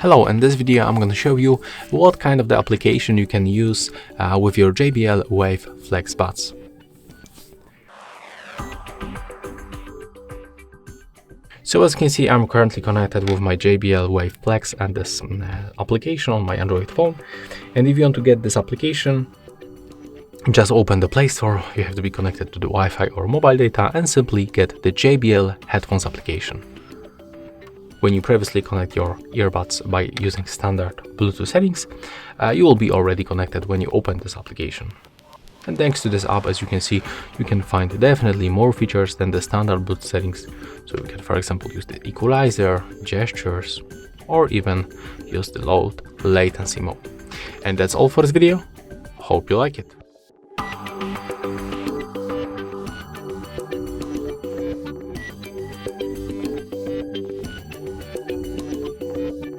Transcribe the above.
Hello, in this video I'm going to show you what kind of the application you can use with your JBL Wave Flex buds. So as you can see, I'm currently connected with my JBL Wave Flex and this application on my Android phone. And if you want to get this application, just open the Play Store. You have to be connected to the Wi-Fi or mobile data and simply get the JBL headphones application. When you previously connect your earbuds by using standard Bluetooth settings, you will be already connected when you open this application. And thanks to this app, as you can see, you can find definitely more features than the standard Bluetooth settings. So you can, for example, use the equalizer, gestures, or even use the low latency mode. And that's all for this video. Hope you like it.